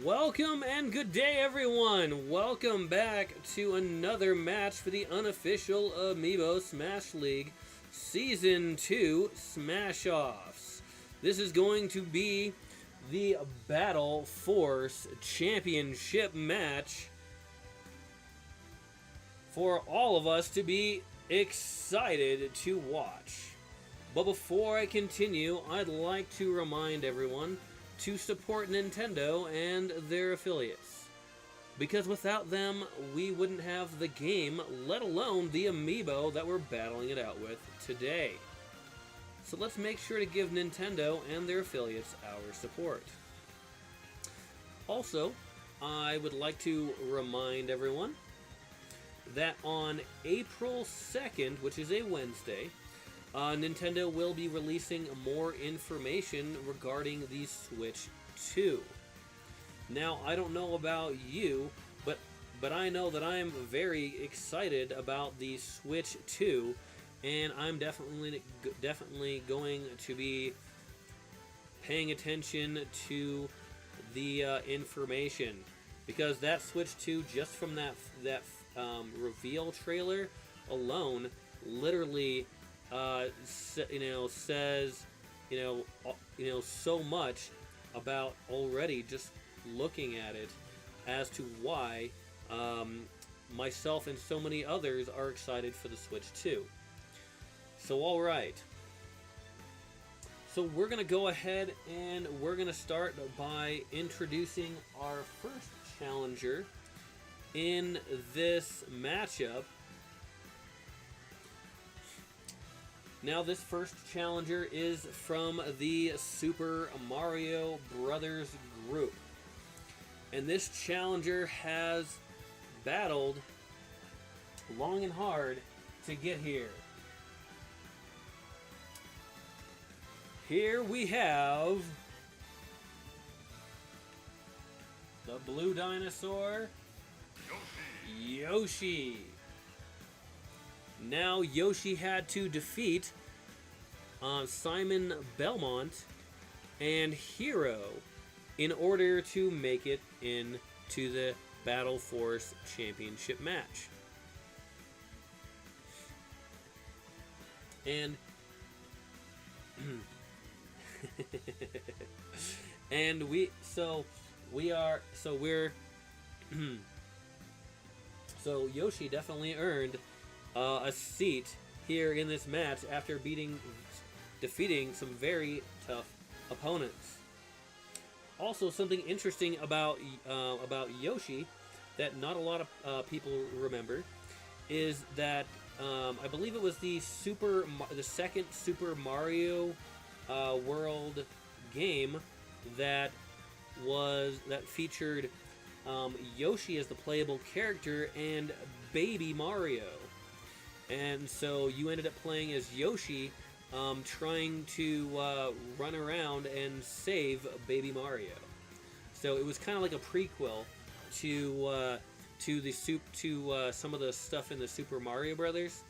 Welcome and good day, everyone! Welcome back to another match for the Unofficial Amiibo Smash League Season 2 Smash-Offs. This is going to be the Battle Force Championship match for all of us to be excited to watch. But before I continue, I'd like to remind everyone to support Nintendo and their affiliates, because without them we wouldn't have the game, let alone the amiibo that we're battling it out with today. So let's make sure to give Nintendo and their affiliates our support. Also, I would like to remind everyone that on April 2nd, which is a Wednesday, Nintendo will be releasing more information regarding the Switch 2. Now, I don't know about you, but I know that I'm very excited about the Switch 2, and I'm definitely going to be paying attention to the information, because that Switch 2, just from that reveal trailer alone, literally says so much about already just looking at it as to why myself and so many others are excited for the Switch 2. So alright. So we're going to go ahead and we're going to start by introducing our first challenger in this matchup. Now, this first challenger is from the Super Mario Brothers group. And this challenger has battled long and hard to get here. Here we have the blue dinosaur, Yoshi. Now, Yoshi had to defeat Simon Belmont and Hero in order to make it into the Battle Force Championship match. And so Yoshi definitely earned a seat here in this match after defeating some very tough opponents. Also, something interesting about Yoshi that not a lot of people remember is that I believe it was the second Super Mario World game that featured Yoshi as the playable character and Baby Mario. And so you ended up playing as Yoshi, trying to run around and save Baby Mario. So it was kind of like a prequel to some of the stuff in the Super Mario Brothers,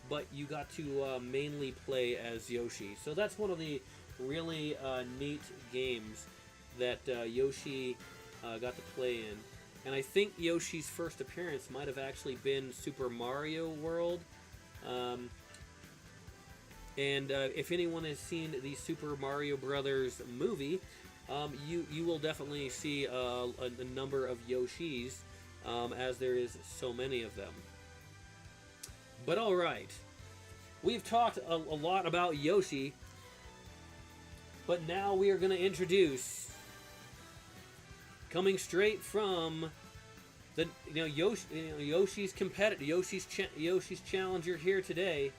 but you got to mainly play as Yoshi. So that's one of the really neat games that Yoshi got to play in. And I think Yoshi's first appearance might have actually been Super Mario World. If anyone has seen the Super Mario Brothers movie, you will definitely see a number of Yoshis, as there is so many of them. But alright, we've talked a lot about Yoshi, but now we are going to introduce, coming straight from the Yoshi's competitor, Yoshi's challenger here today,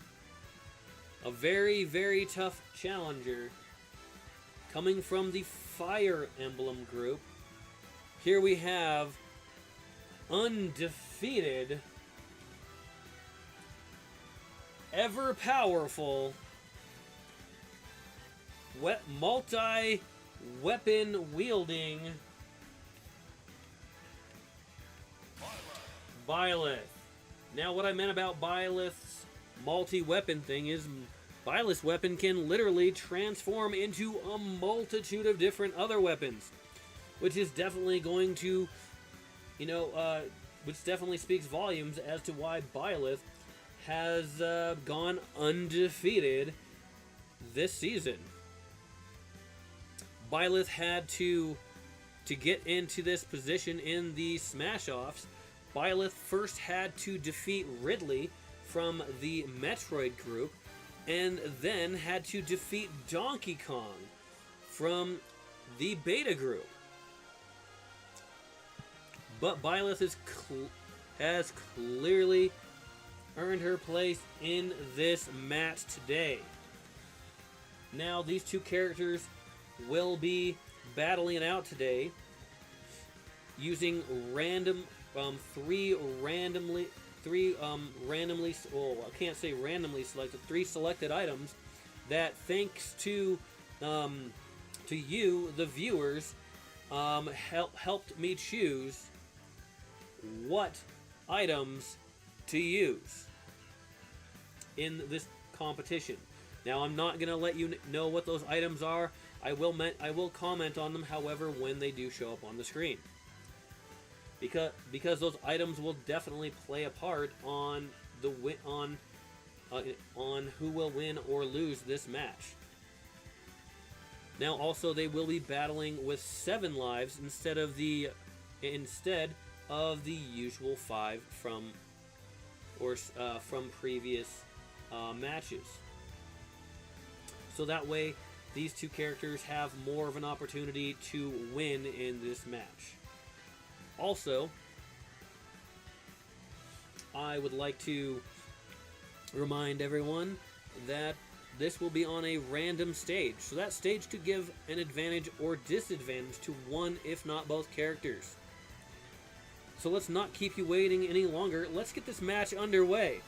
a very, very tough challenger coming from the Fire Emblem group. Here we have undefeated, ever powerful, multi-weapon wielding Byleth. Now, what I meant about Byleth's multi-weapon thing is Byleth's weapon can literally transform into a multitude of different other weapons. which is definitely going to, you know, which definitely speaks volumes as to why Byleth has gone undefeated this season. Byleth had to get into this position in the Smash-Offs. Byleth first had to defeat Ridley from the Metroid group, and then had to defeat Donkey Kong from the Beta group. But Byleth has clearly earned her place in this match today. Now, these two characters will be battling it out today using three randomly selected, three selected items that, thanks to you, the viewers, helped me choose what items to use in this competition. Now, I'm not gonna let you know what those items are. I will comment on them, however, when they do show up on the screen, because those items will definitely play a part on the on who will win or lose this match. Now, also, they will be battling with 7 lives instead of the usual 5 from previous matches. So that way, these two characters have more of an opportunity to win in this match. Also, I would like to remind everyone that this will be on a random stage. So that stage could give an advantage or disadvantage to one, if not both characters. So let's not keep you waiting any longer. Let's get this match underway.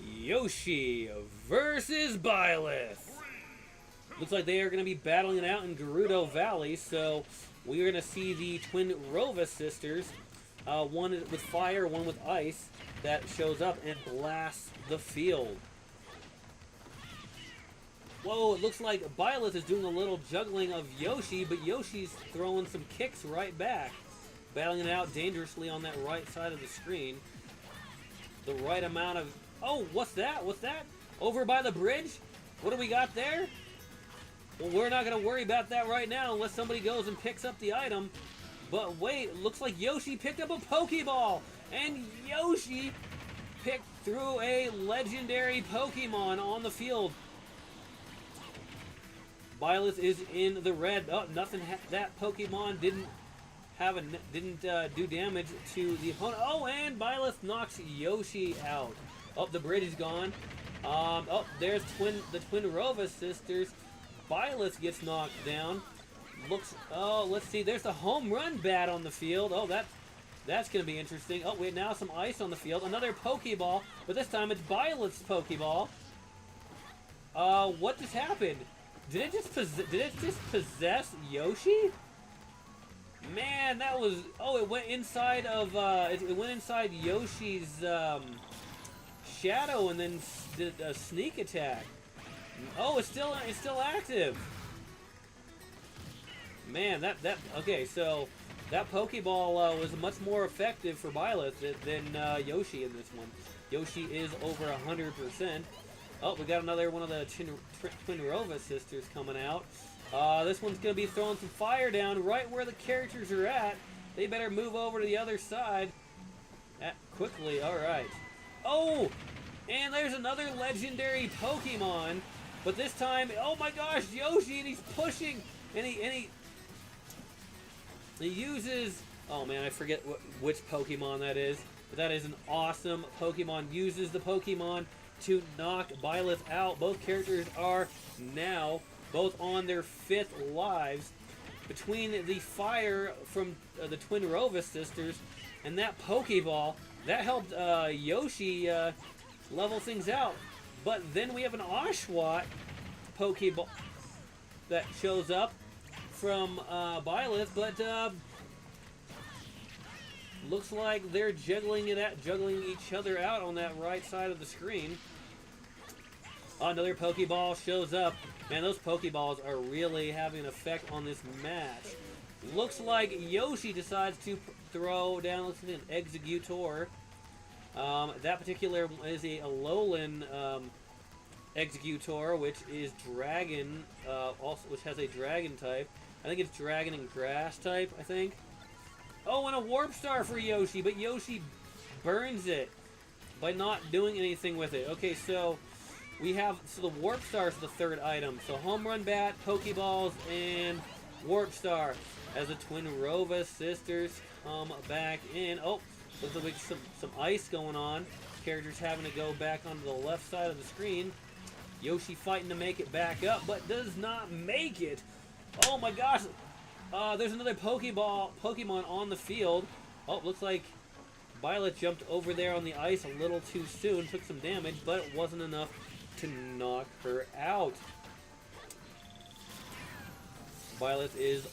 Yoshi versus Byleth. Looks like they are going to be battling it out in Gerudo Valley, so we are going to see the twin Rova sisters, one with fire, one with ice, that shows up and blasts the field. Whoa, it looks like Byleth is doing a little juggling of Yoshi, but Yoshi's throwing some kicks right back, battling it out dangerously on that right side of the screen. The right amount of... Oh, what's that? What's that? Over by the bridge? What do we got there? Well, we're not going to worry about that right now unless somebody goes and picks up the item. But wait, it looks like Yoshi picked up a Pokeball. And Yoshi threw a legendary Pokemon on the field. Byleth is in the red. Oh, nothing. That Pokemon didn't do damage to the opponent. Oh, and Byleth knocks Yoshi out. Oh, the bridge is gone. Oh, there's the twin Rova sisters. Byleth gets knocked down. Oh, let's see. There's the home run bat on the field. Oh, that's going to be interesting. Oh, wait, now some ice on the field. Another Pokeball, but this time it's Byleth's Pokeball. What just happened? Did it just possess Yoshi? Man, that was... Oh, it went inside of... it went inside Yoshi's shadow and then did a sneak attack. Oh, it's still active. Man, okay, so that Pokeball was much more effective for Byleth than Yoshi in this one. Yoshi is over 100%. Oh, we got another one of the twin Rova sisters coming out. This one's going to be throwing some fire down right where the characters are at. They better move over to the other side quickly. All right. Oh, and there's another legendary Pokemon. But this time, oh my gosh, Yoshi, and he's pushing, and he uses, oh man, I forget which Pokemon that is, but that is an awesome Pokemon. Uses the Pokemon to knock Byleth out. Both characters are now both on their 5th lives. Between the fire from the twin Rova sisters and that Pokeball, that helped Yoshi level things out. But then we have an Oshawott Pokeball that shows up from Byleth, but looks like they're juggling each other out on that right side of the screen. Oh, another Pokeball shows up. Man, those Pokeballs are really having an effect on this match. Looks like Yoshi decides to throw down, looks like an Executor. That particular is a Alolan Executor, which is Dragon, also which has a Dragon type. I think it's Dragon and Grass type, I think. Oh, and a Warp Star for Yoshi, but Yoshi burns it by not doing anything with it. Okay, so we have, so the Warp Star is the third item. So Home Run Bat, Pokeballs, and Warp Star as the Twin Rova sisters come back in. Oh, looks like some ice going on. Characters having to go back onto the left side of the screen. Yoshi fighting to make it back up, but does not make it. Oh my gosh. There's another Pokemon on the field. Oh, looks like Byleth jumped over there on the ice a little too soon. Took some damage, but it wasn't enough to knock her out. Byleth is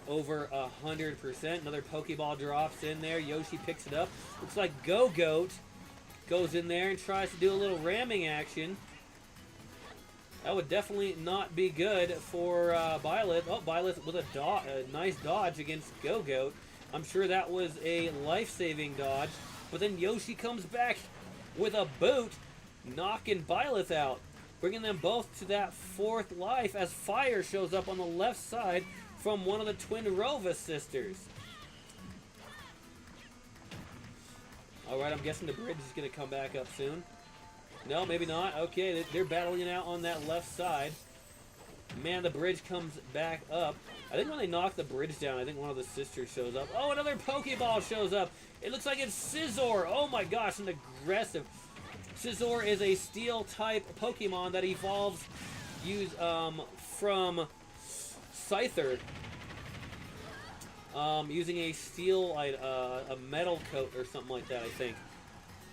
over 100%. Another Pokeball drops in there. Yoshi picks it up. Looks like Go-Goat goes in there and tries to do a little ramming action. That would definitely not be good for Byleth. Oh, Byleth with a nice dodge against Go-Goat. I'm sure that was a life-saving dodge. But then Yoshi comes back with a boot, knocking Byleth out, bringing them both to that fourth life as fire shows up on the left side from one of the Twin Rova sisters. Alright, I'm guessing the bridge is going to come back up soon. No, maybe not. Okay, they're battling it out on that left side. Man, the bridge comes back up. I think when they knock the bridge down, I think one of the sisters shows up. Oh, another Pokeball shows up. It looks like it's Scizor. Oh my gosh, an aggressive. Scizor is a steel-type Pokemon that evolves from Scyther. Using a steel, a metal coat or something like that, I think.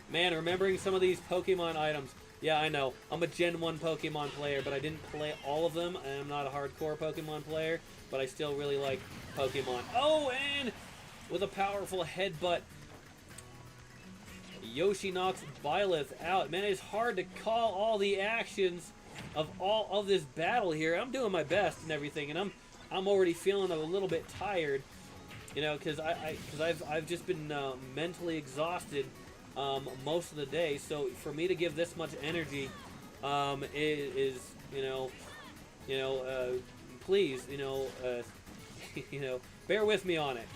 Man, remembering some of these Pokemon items. Yeah, I know. I'm a Gen 1 Pokemon player, but I didn't play all of them. And I'm not a hardcore Pokemon player, but I still really like Pokemon. Oh, and with a powerful headbutt, Yoshi knocks Byleth out. Man, it's hard to call all the actions of all of this battle here. I'm doing my best and everything, and I'm already feeling a little bit tired, you know, because I've just been mentally exhausted most of the day. So for me to give this much energy is please, bear with me on it.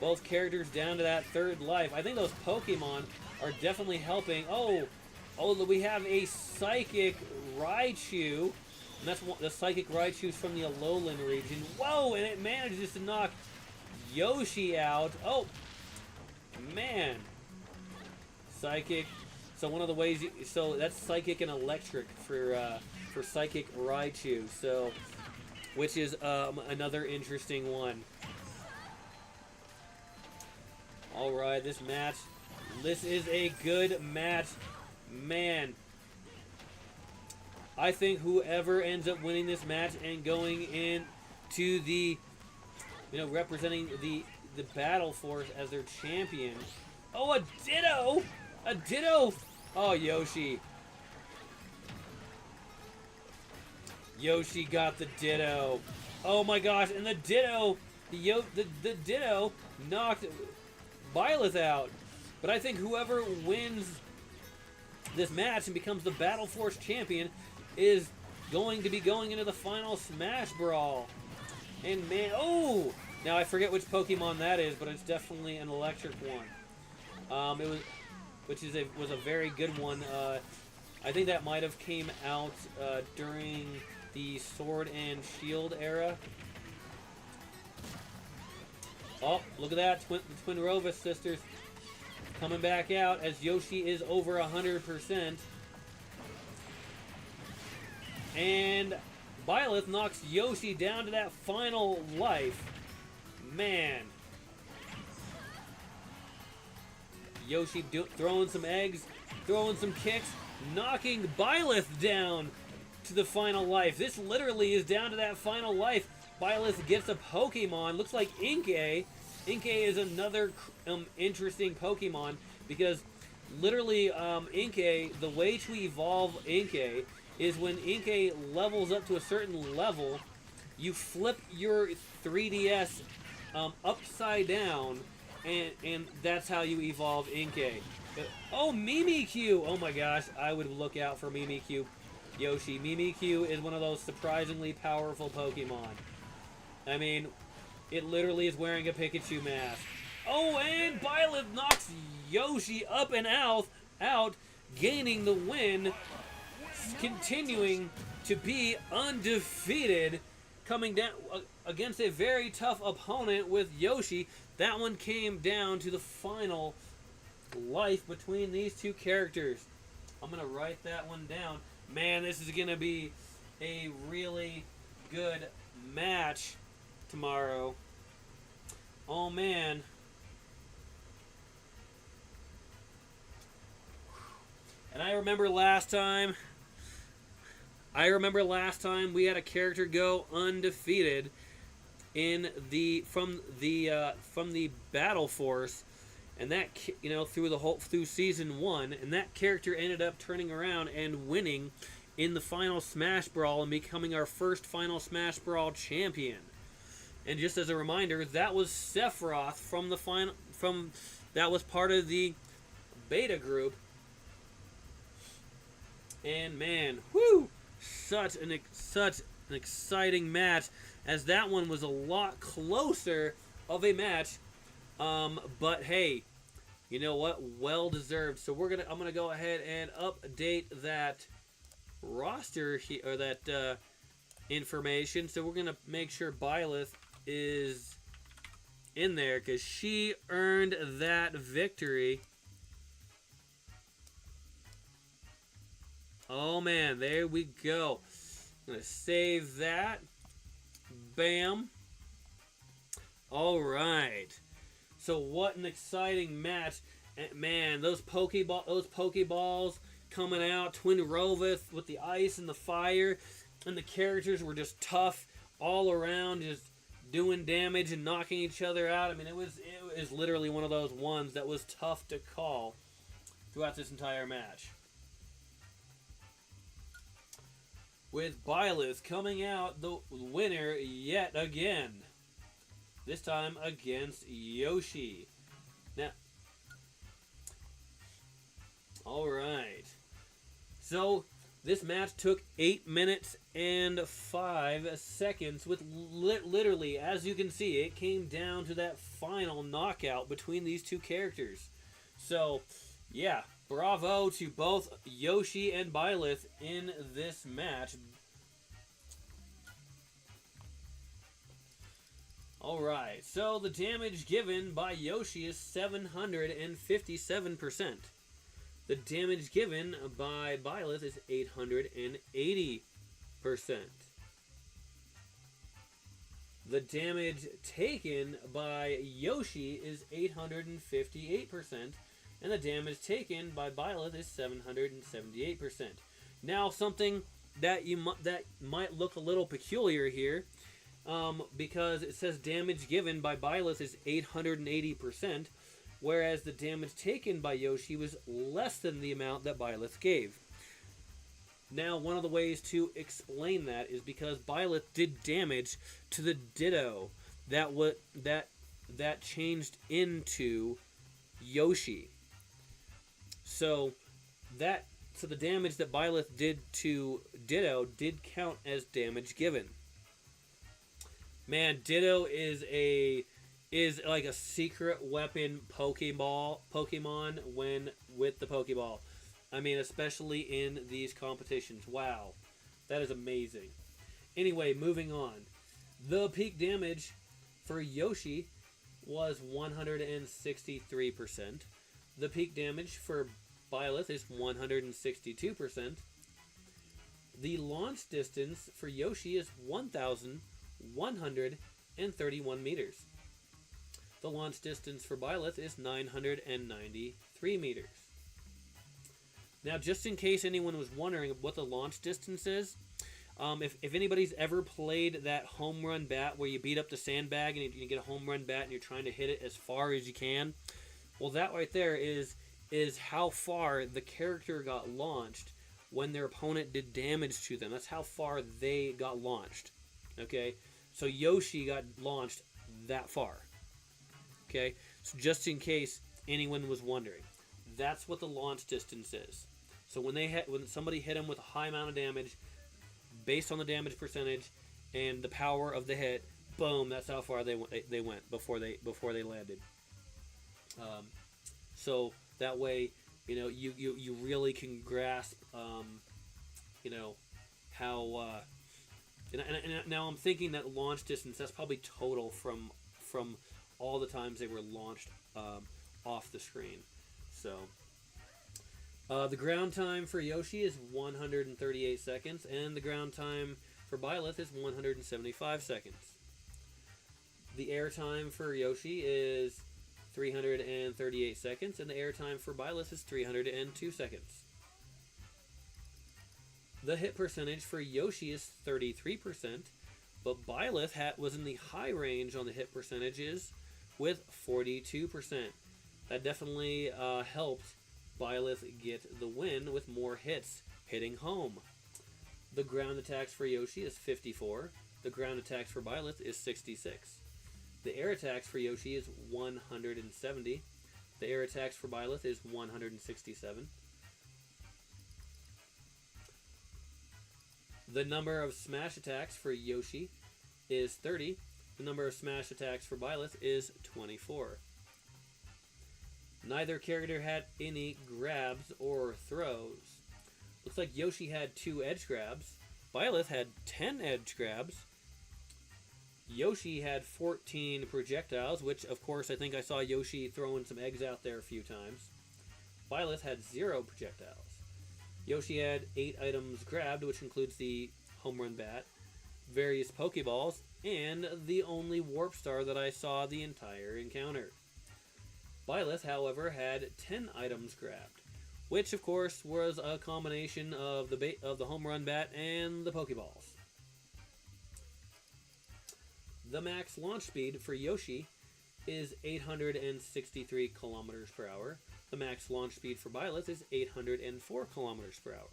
Both characters down to that third life. I think those Pokemon are definitely helping. Oh, we have a Psychic Raichu. And that's the Psychic Raichu's from the Alolan region. Whoa, and it manages to knock Yoshi out. Oh, man. Psychic. So one of the ways so that's Psychic and Electric for Psychic Raichu. So, which is another interesting one. Alright, this is a good match. Man, I think whoever ends up winning this match and going into the, representing the Battle Force as their champion. Oh, a Ditto! A Ditto! Oh, Yoshi. Yoshi got the Ditto. Oh my gosh, and the Ditto, the Ditto knocked Byleth out. But I think whoever wins this match and becomes the Battle Force champion is going to be going into the final Smash Brawl. And man, oh! Now I forget which Pokemon that is, but it's definitely an electric one. Was a very good one. I think that might have came out during the Sword and Shield era. Oh, look at that. The Twin Rova sisters coming back out as Yoshi is over 100%. And Byleth knocks Yoshi down to that final life. Man. Yoshi throwing some eggs, throwing some kicks, knocking Byleth down to the final life. This literally is down to that final life. Byleth gets a Pokemon. Looks like Inkay. Inkay is another interesting Pokemon because literally, Inkay, the way to evolve Inkay is when Inkay levels up to a certain level, you flip your 3DS upside down, and that's how you evolve Inkay. Oh, Mimikyu! Oh my gosh, I would look out for Mimikyu. Yoshi. Mimikyu is one of those surprisingly powerful Pokemon. I mean, it literally is wearing a Pikachu mask. Oh, and Byleth knocks Yoshi up and out, gaining the win, continuing to be undefeated, coming down against a very tough opponent with Yoshi. That one came down to the final life between these two characters. I'm going to write that one down. Man, this is going to be a really good match tomorrow. Oh, man. And I remember last time we had a character go undefeated in from the Battle Force, and that, you know, through season 1, and that character ended up turning around and winning in the final Smash Brawl and becoming our first final Smash Brawl champion. And just as a reminder, that was Sephiroth that was part of the beta group. And man, whoo! Such an exciting match, as that one was a lot closer of a match. But hey, you know what? Well deserved. So I'm gonna go ahead and update that roster or that information. So we're gonna make sure Byleth is in there because she earned that victory. Oh man, there we go. I'm gonna save that. Bam. All right. So what an exciting match. Man, those Pokeballs coming out, Twin Roveth with the ice and the fire, and the characters were just tough all around, just doing damage and knocking each other out. I mean, it was literally one of those ones that was tough to call throughout this entire match. With Byleth coming out the winner yet again. This time against Yoshi. Now, alright. So, this match took 8 minutes and 5 seconds with literally, as you can see, it came down to that final knockout between these two characters. So, yeah, bravo to both Yoshi and Byleth in this match. Alright, so the damage given by Yoshi is 757%. The damage given by Byleth is 880%. The damage taken by Yoshi is 858%. And the damage taken by Byleth is 778%. Now, something that might look a little peculiar here, because it says damage given by Byleth is 880%, whereas the damage taken by Yoshi was less than the amount that Byleth gave. Now, one of the ways to explain that is because Byleth did damage to the Ditto that changed into Yoshi. So the damage that Byleth did to Ditto did count as damage given. Man, Ditto is like a secret weapon Pokemon when with the Pokeball. I mean, especially in these competitions. Wow, that is amazing. Anyway, moving on. The peak damage for Yoshi was 163%. The peak damage for Byleth is 162%. The launch distance for Yoshi is 1,131 meters. The launch distance for Byleth is 993 meters. Now, just in case anyone was wondering what the launch distance is, if anybody's ever played that home run bat where you beat up the sandbag and you get a home run bat and you're trying to hit it as far as you can, well, that right there is is how far the character got launched when their opponent did damage to them. That's how far they got launched. Okay? So Yoshi got launched that far. Okay? So just in case anyone was wondering, that's what the launch distance is. So when somebody hit him with a high amount of damage, based on the damage percentage and the power of the hit, boom, that's how far they went before they landed. So that way, you really can grasp, how. And now I'm thinking that launch distance, that's probably total from all the times they were launched off the screen. So the ground time for Yoshi is 138 seconds, and the ground time for Byleth is 175 seconds. The air time for Yoshi is 338 seconds, and the air time for Byleth is 302 seconds. The hit percentage for Yoshi is 33%, but Byleth was in the high range on the hit percentages with 42%. That definitely helped Byleth get the win with more hits hitting home. The ground attacks for Yoshi is 54. The ground attacks for Byleth is 66. The air attacks for Yoshi is 170. The air attacks for Byleth is 167. The number of smash attacks for Yoshi is 30. The number of smash attacks for Byleth is 24. Neither character had any grabs or throws. Looks like Yoshi had 2 edge grabs. Byleth had 10 edge grabs. Yoshi had 14 projectiles, which, of course, I think I saw Yoshi throwing some eggs out there a few times. Byleth had 0 projectiles. Yoshi had 8 items grabbed, which includes the home run bat, various Pokeballs, and the only Warp Star that I saw the entire encounter. Byleth, however, had 10 items grabbed, which, of course, was a combination of the home run bat and the Pokeballs. The max launch speed for Yoshi is 863 kilometers per hour. The max launch speed for Byleth is 804 kilometers per hour.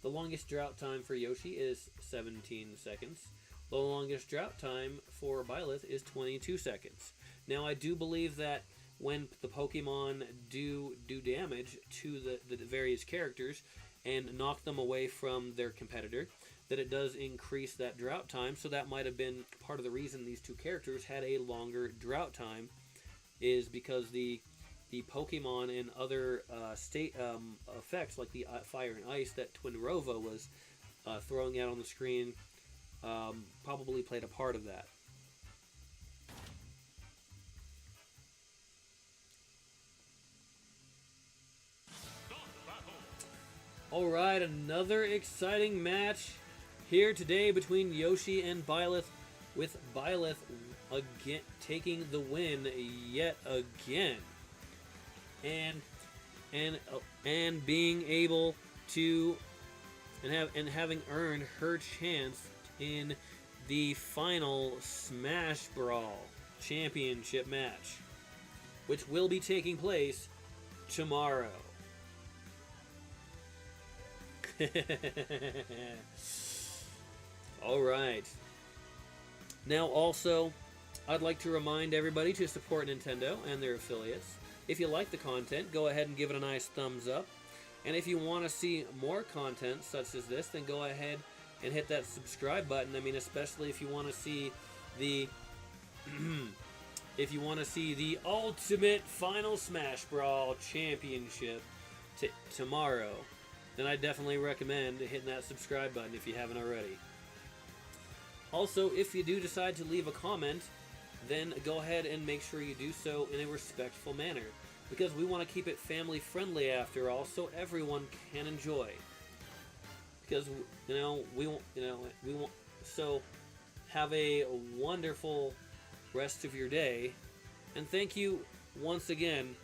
The longest drought time for Yoshi is 17 seconds. The longest drought time for Byleth is 22 seconds. Now, I do believe that when the Pokemon do damage to the various characters and knock them away from their competitor, that it does increase that drought time. So that might have been part of the reason these two characters had a longer drought time, is because the Pokemon and other state effects like the fire and ice that Twinrova was throwing out on the screen probably played a part of that. Alright, another exciting match here today between Yoshi and Byleth, with Byleth again taking the win yet again. And being able to having earned her chance in the final Smash Brawl championship match, which will be taking place tomorrow. Alright. Now also, I'd like to remind everybody to support Nintendo and their affiliates. If you like the content, go ahead and give it a nice thumbs up. And if you want to see more content such as this, then go ahead and hit that subscribe button. I mean, especially if you want to see the the ultimate Final Smash Brawl Championship tomorrow, then I definitely recommend hitting that subscribe button if you haven't already. Also, if you do decide to leave a comment, then go ahead and make sure you do so in a respectful manner, because we want to keep it family friendly after all, so everyone can enjoy. Because we want so have a wonderful rest of your day, and thank you once again